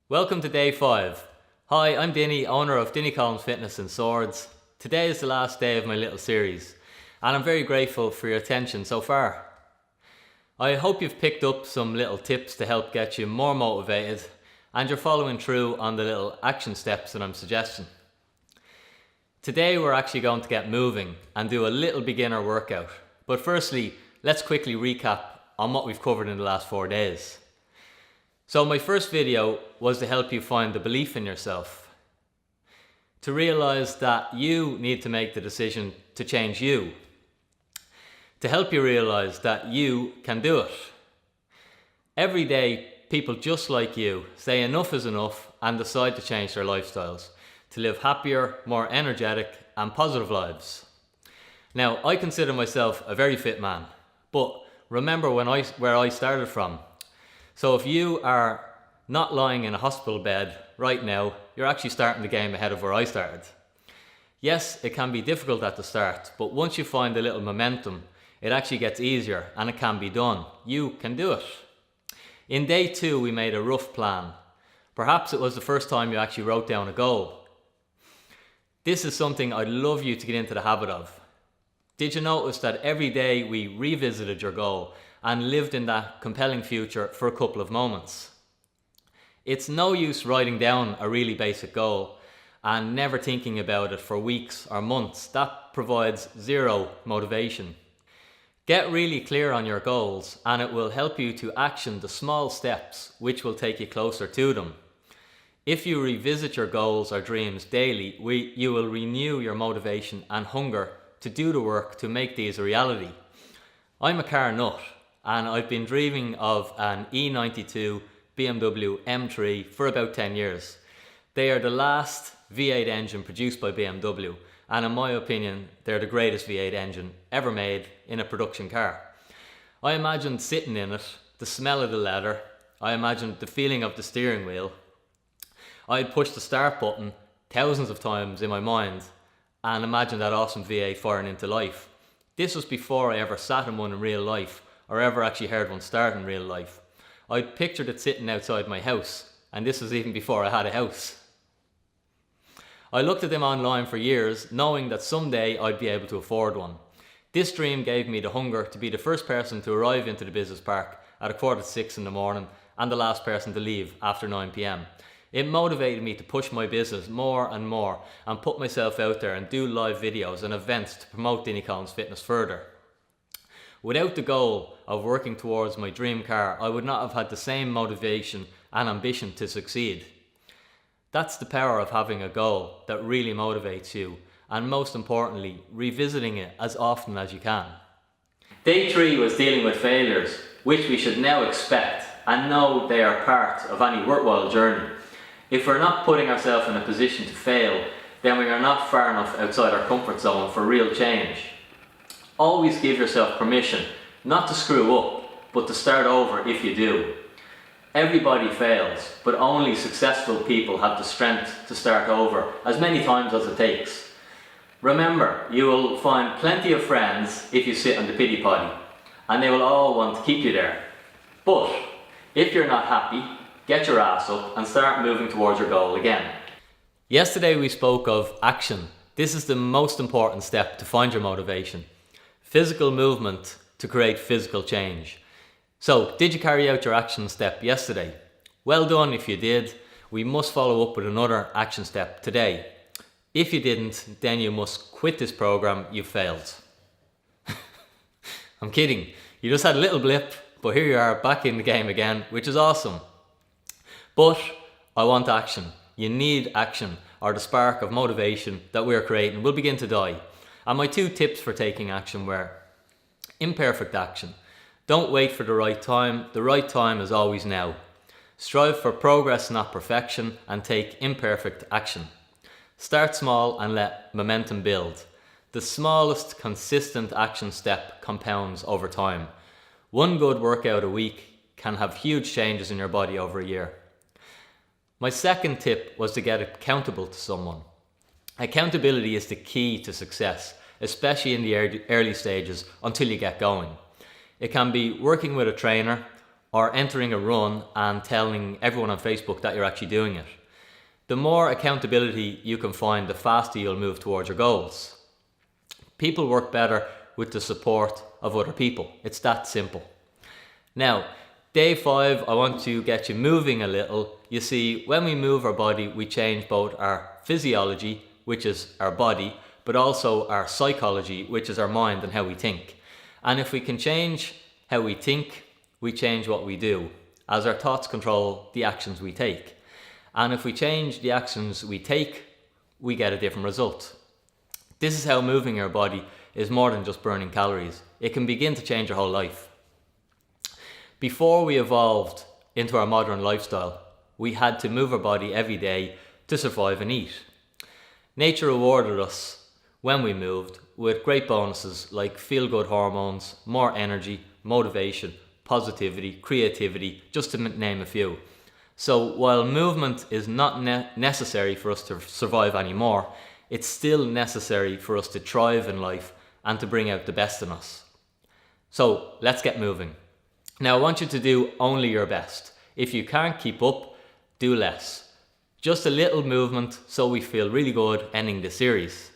Welcome to day 5. Hi, I'm Dinny, owner of Dinny Collins Fitness and Swords. Today is the last day of my little series, and I'm very grateful for your attention so far. I hope you've picked up some little tips to help get you more motivated, and you're following through on the little action steps that I'm suggesting. Today we're actually going to get moving and do a little beginner workout. But firstly, let's quickly recap on what we've covered in the last 4 days. So my first video was to help you find the belief in yourself. To realise that you need to make the decision to change you. To help you realise that you can do it. Every day, people just like you say enough is enough and decide to change their lifestyles, to live happier, more energetic and positive lives. Now, I consider myself a very fit man, but remember where I started from. So if you are not lying in a hospital bed right now, you're actually starting the game ahead of where I started. Yes, it can be difficult at the start, but once you find a little momentum, it actually gets easier and it can be done. You can do it. In day 2, we made a rough plan. Perhaps it was the first time you actually wrote down a goal. This is something I'd love you to get into the habit of. Did you notice that every day we revisited your goal and lived in that compelling future for a couple of moments? It's no use writing down a really basic goal and never thinking about it for weeks or months. That provides zero motivation. Get really clear on your goals and it will help you to action the small steps which will take you closer to them. If you revisit your goals or dreams daily, you will renew your motivation and hunger to do the work to make these a reality. I'm a car nut and I've been dreaming of an E92 BMW M3 for about 10 years. They are the last V8 engine produced by BMW, and in my opinion, they're the greatest V8 engine ever made in a production car. I imagined sitting in it, the smell of the leather, I imagined the feeling of the steering wheel. I'd push the start button thousands of times in my mind and imagined that awesome V8 firing into life. This was before I ever sat in one in real life or ever actually heard one start in real life. I'd pictured it sitting outside my house, and this was even before I had a house. I looked at them online for years, knowing that someday I'd be able to afford one. This dream gave me the hunger to be the first person to arrive into the business park at 5:45 in the morning and the last person to leave after 9 p.m. It motivated me to push my business more and more and put myself out there and do live videos and events to promote Dinny Collins Fitness further. Without the goal of working towards my dream car, I would not have had the same motivation and ambition to succeed. That's the power of having a goal that really motivates you, and most importantly, revisiting it as often as you can. Day 3 was dealing with failures, which we should now expect and know they are part of any worthwhile journey. If we're not putting ourselves in a position to fail, then we are not far enough outside our comfort zone for real change. Always give yourself permission not to screw up, but to start over if you do. Everybody fails, but only successful people have the strength to start over as many times as it takes. Remember, you will find plenty of friends if you sit on the pity potty, and they will all want to keep you there. But if you're not happy, get your ass up and start moving towards your goal again. Yesterday we spoke of action. This is the most important step to find your motivation. Physical movement to create physical change. So, did you carry out your action step yesterday? Well done if you did. We must follow up with another action step today. If you didn't, then you must quit this program. You failed. I'm kidding. You just had a little blip, but here you are back in the game again, which is awesome. But I want action. You need action, or the spark of motivation that we are creating will begin to die. And my 2 tips for taking action were: imperfect action. Don't wait for the right time. The right time is always now. Strive for progress, not perfection, and take imperfect action. Start small and let momentum build. The smallest consistent action step compounds over time. One good workout a week can have huge changes in your body over a year. My second tip was to get accountable to someone. Accountability is the key to success, especially in the early stages until you get going. It can be working with a trainer or entering a run and telling everyone on Facebook that you're actually doing it. The more accountability you can find, the faster you'll move towards your goals. People work better with the support of other people. It's that simple. Now, day 5, I want to get you moving a little. You see, when we move our body, we change both our physiology, which is our body, but also our psychology, which is our mind and how we think. And if we can change how we think, we change what we do, as our thoughts control the actions we take. And if we change the actions we take, we get a different result. This is how moving your body is more than just burning calories. It can begin to change your whole life. Before we evolved into our modern lifestyle, we had to move our body every day to survive and eat. Nature rewarded us when we moved with great bonuses like feel-good hormones, more energy, motivation, positivity, creativity, just to name a few. So while movement is not necessary for us to survive anymore, it's still necessary for us to thrive in life and to bring out the best in us. So let's get moving. Now I want you to do only your best. If you can't keep up, do less. Just a little movement so we feel really good ending the series.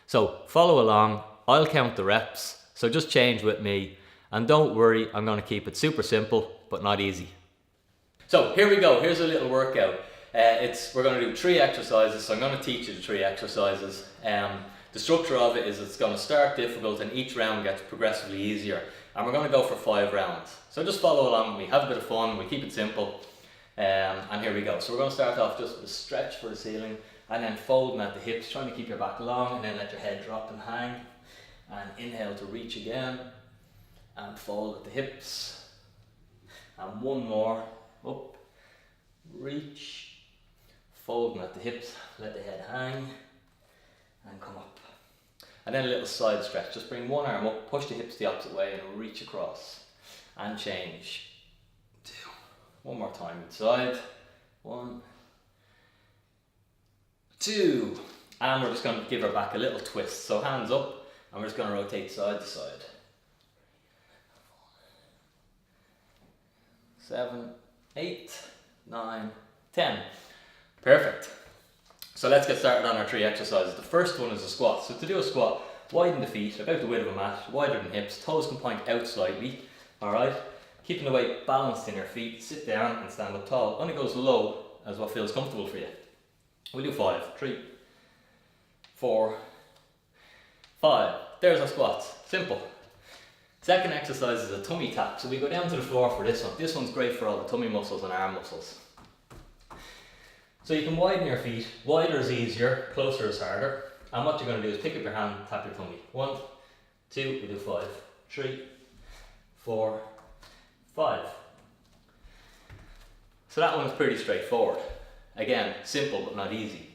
So follow along, I'll count the reps, so just change with me, and don't worry, I'm going to keep it super simple but not easy. So here we go, here's a little workout. We're going to do 3 exercises, so I'm going to teach you the 3 exercises. The structure of it is it's going to start difficult and each round gets progressively easier. And we're going to go for 5 rounds. So just follow along with me, have a bit of fun, we keep it simple. And here we go. So we're going to start off just with a stretch for the ceiling and then folding at the hips, trying to keep your back long and then let your head drop and hang. And inhale to reach again and fold at the hips. And one more, up, reach, folding at the hips, let the head hang and come up. And then a little side stretch, just bring one arm up, push the hips the opposite way and reach across and change. 2, one more time inside, 1, 2, and we're just going to give our back a little twist, so hands up and we're just going to rotate side to side. 7, 8, 9, 10. Perfect. So let's get started on our 3 exercises. The first one is a squat. So to do a squat, widen the feet, about the width of a mat, wider than hips, toes can point out slightly, alright? Keeping the weight balanced in your feet, sit down and stand up tall. Only go as low as what feels comfortable for you. We'll do 5, 3, 4, 5. There's our squats, simple. Second exercise is a tummy tap. So we go down to the floor for this one. This one's great for all the tummy muscles and arm muscles. So you can widen your feet, wider is easier, closer is harder. And what you're going to do is pick up your hand, tap your tummy. 1, 2, we do 5, 3, 4, 5. So that one's pretty straightforward. Again, simple but not easy.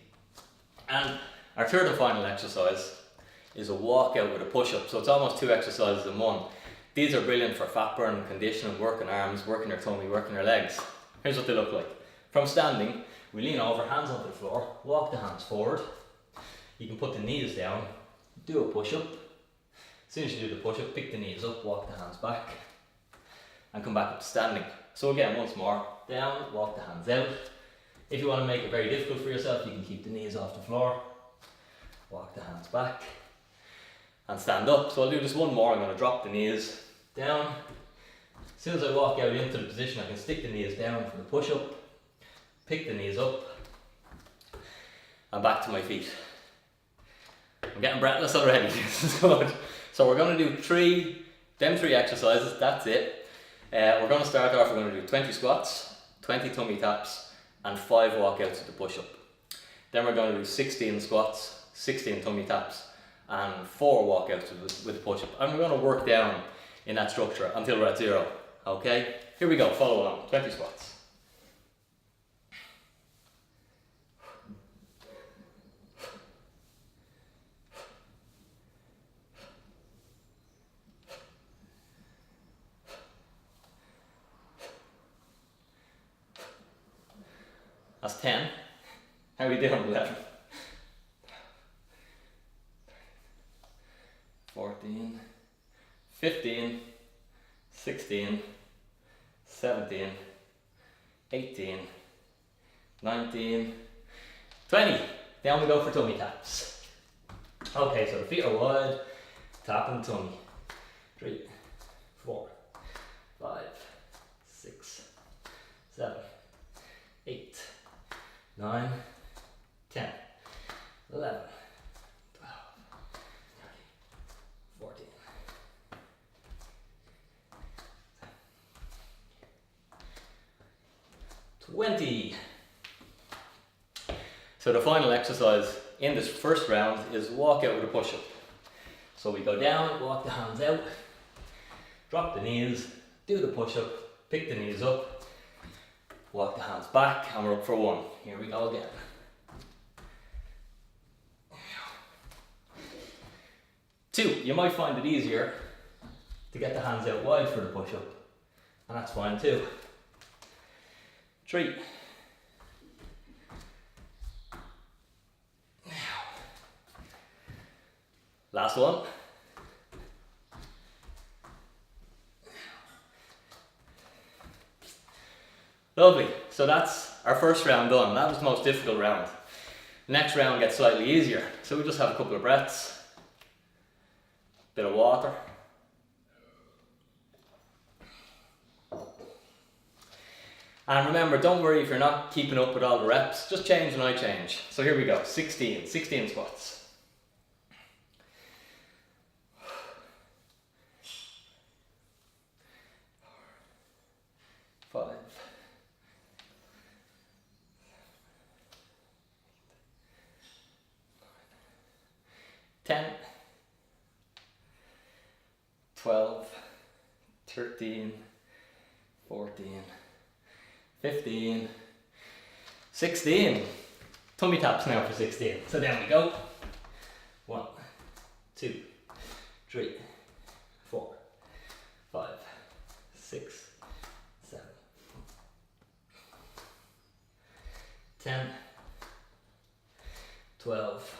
And our third and final exercise is a walkout with a push-up. So it's almost 2 exercises in one. These are brilliant for fat burning, conditioning, working arms, working your tummy, working your legs. Here's what they look like. From standing, we lean over, hands onto the floor, walk the hands forward. You can put the knees down, do a push-up. As soon as you do the push-up, pick the knees up, walk the hands back, and come back up to standing. So again, once more, down, walk the hands out. If you want to make it very difficult for yourself, you can keep the knees off the floor, walk the hands back, and stand up. So I'll do just one more. I'm going to drop the knees down. As soon as I walk out into the position, I can stick the knees down for the push-up, pick the knees up, and back to my feet. I'm getting breathless already. This is good. So we're going to do 3 exercises, that's it. We're going to start off, we're going to do 20 squats, 20 tummy taps, and 5 walkouts with the push-up. Then we're going to do 16 squats, 16 tummy taps, and 4 walkouts with the push-up. And we're going to work down in that structure until we're at 0. Okay? Here we go, follow along. 20 squats. That's 10. How are we doing? 11. 14. 15. 16. 17, 18, 19, 20. Down we go for tummy taps. Okay, so the feet are wide, tapping the tummy. 3, 4, 5, 6, 7, 8, 9, 10, 11, 12, 13, 14, 20. So the final exercise in this first round is walk out with a push-up. So we go down, walk the hands out, drop the knees, do the push-up, pick the knees up, walk the hands back, and we're up for one. Here we go again. 2, you might find it easier to get the hands out wide for the push-up, and that's fine too. 3. Last one. Lovely. So that's our first round done. That was the most difficult round. Next round gets slightly easier. So we just have a couple of breaths, bit of water. And remember, don't worry if you're not keeping up with all the reps, just change when I change. So here we go, 16 squats. 5, 10, 12, 13, 14, 15, 16. Tummy taps now for 16. So down we go. 1, 2, 3, 4, 5, 6, 7, 10, 12,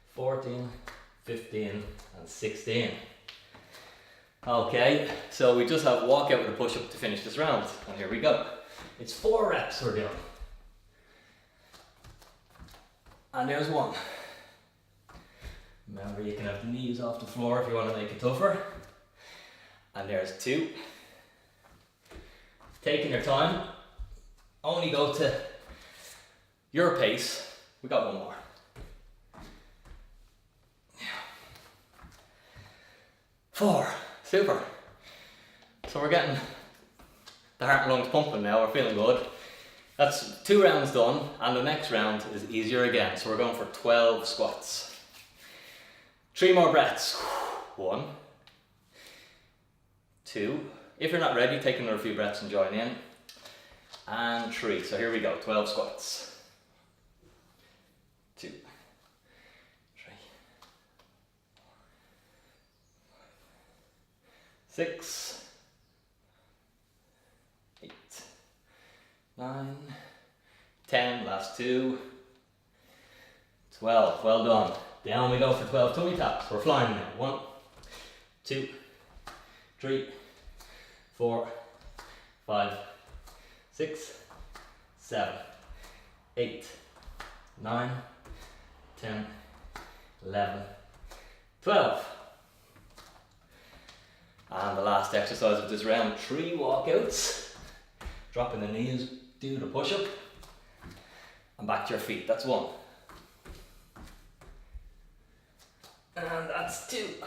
14, 15, and 16. Okay, so we just have walk out with a push-up to finish this round. And here we go. It's 4 reps we're doing. And there's 1. Remember, you can have the knees off the floor if you want to make it tougher. And there's 2. Taking your time. Only go to your pace. We got 1 more. 4. Super. So we're getting the heart and lungs pumping now. We're feeling good. That's 2 rounds done, and the next round is easier again. So we're going for 12 squats. 3 more breaths. 1, 2. If you're not ready, take another few breaths and join in. And 3. So here we go. 12 squats. 2, 3, 6, 8, 9, 10, last 2, 12, well done. Down we go for 12 tummy taps. We're flying now. 1, 2, 3, 4, 5, 6, 7, 8, 9, 10, 11, 12. And the last exercise of this round, 3 walkouts. Dropping the knees, do the push-up. And back to your feet, that's 1. And that's 2.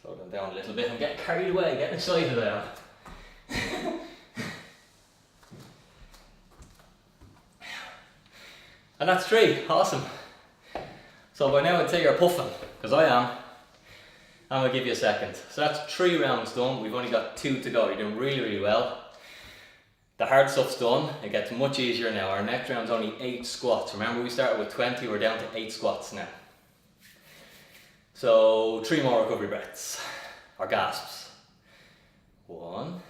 Slow them down a little bit. I'm getting carried away, getting excited there. And that's 3, awesome. So by now I'd say you're puffing, because I am. I'm going to give you a second. So that's 3 rounds done. We've only got 2 to go. You're doing really, really well. The hard stuff's done. It gets much easier now. Our next round's only 8 squats. Remember, we started with 20. We're down to 8 squats now. So 3 more recovery breaths, or gasps. 1.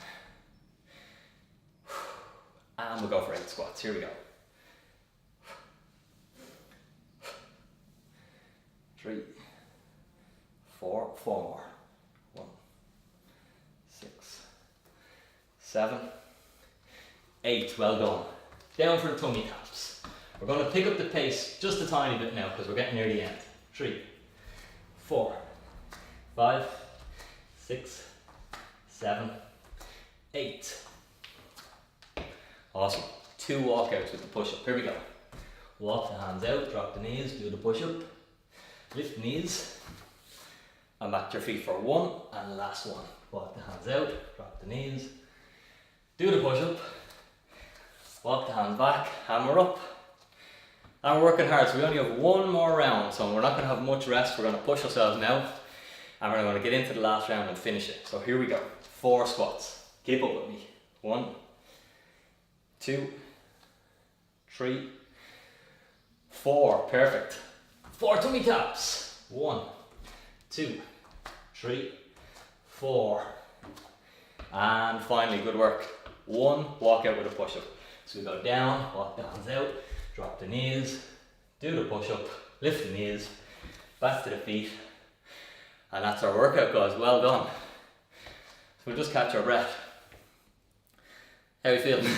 And we'll go for 8 squats. Here we go. 3, 4 more. 1, 6, 7, 8, well done. Down for the tummy taps. We're going to pick up the pace just a tiny bit now because we're getting near the end. 3, 4, 5, 6, 7, 8. Awesome. 2 walkouts with the push-up. Here we go. Walk the hands out, drop the knees, do the push-up. Lift the knees. And back to your feet for 1 and last one. Walk the hands out, drop the knees. Do the push-up. Walk the hands back, hammer up. And we're working hard, so we only have 1 more round, so we're not going to have much rest. We're going to push ourselves now, and we're going to get into the last round and finish it. So here we go. 4 squats. Keep up with me. 1, 2, 3, 4. Perfect. 4 tummy taps. 1, 2, 3, 4. And finally, good work. 1 walkout with a push-up. So we go down, walk the hands out, drop the knees, do the push-up, lift the knees, back to the feet. And that's our workout, guys. Well done. So we'll just catch our breath. How are you feeling?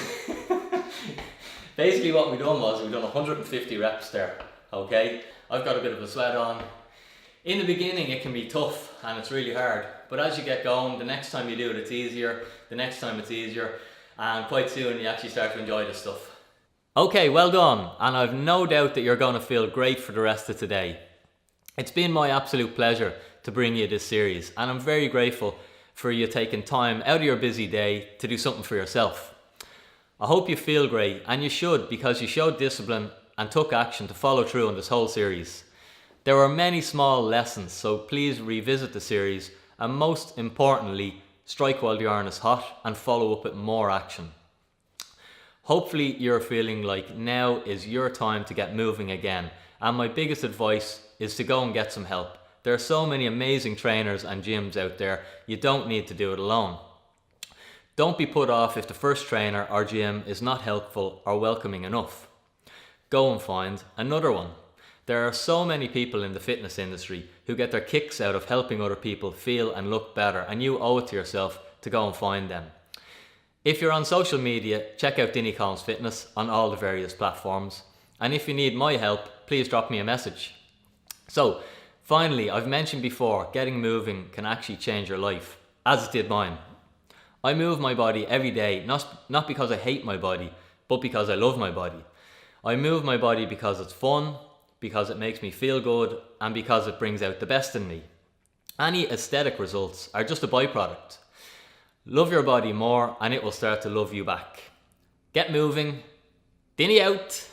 Basically what we've done was we've done 150 reps there, okay? I've got a bit of a sweat on. In the beginning it can be tough and it's really hard, but as you get going, the next time you do it, it's easier, the next time it's easier, and quite soon you actually start to enjoy this stuff. Okay, well done, and I've no doubt that you're going to feel great for the rest of today. It's been my absolute pleasure to bring you this series, and I'm very grateful for you taking time out of your busy day to do something for yourself. I hope you feel great, and you should, because you showed discipline and took action to follow through on this whole series. There were many small lessons, so please revisit the series, and most importantly, strike while the iron is hot and follow up with more action. Hopefully you're feeling like now is your time to get moving again, and my biggest advice is to go and get some help. There are so many amazing trainers and gyms out there, you don't need to do it alone. Don't be put off if the first trainer or gym is not helpful or welcoming enough. Go and find another one. There are so many people in the fitness industry who get their kicks out of helping other people feel and look better, and you owe it to yourself to go and find them. If you're on social media, check out Dinny Collins Fitness on all the various platforms. And if you need my help, please drop me a message. So, finally, I've mentioned before, getting moving can actually change your life, as it did mine. I move my body every day, not because I hate my body, but because I love my body. I move my body because it's fun, because it makes me feel good, and because it brings out the best in me. Any aesthetic results are just a byproduct. Love your body more and it will start to love you back. Get moving. Dinny out.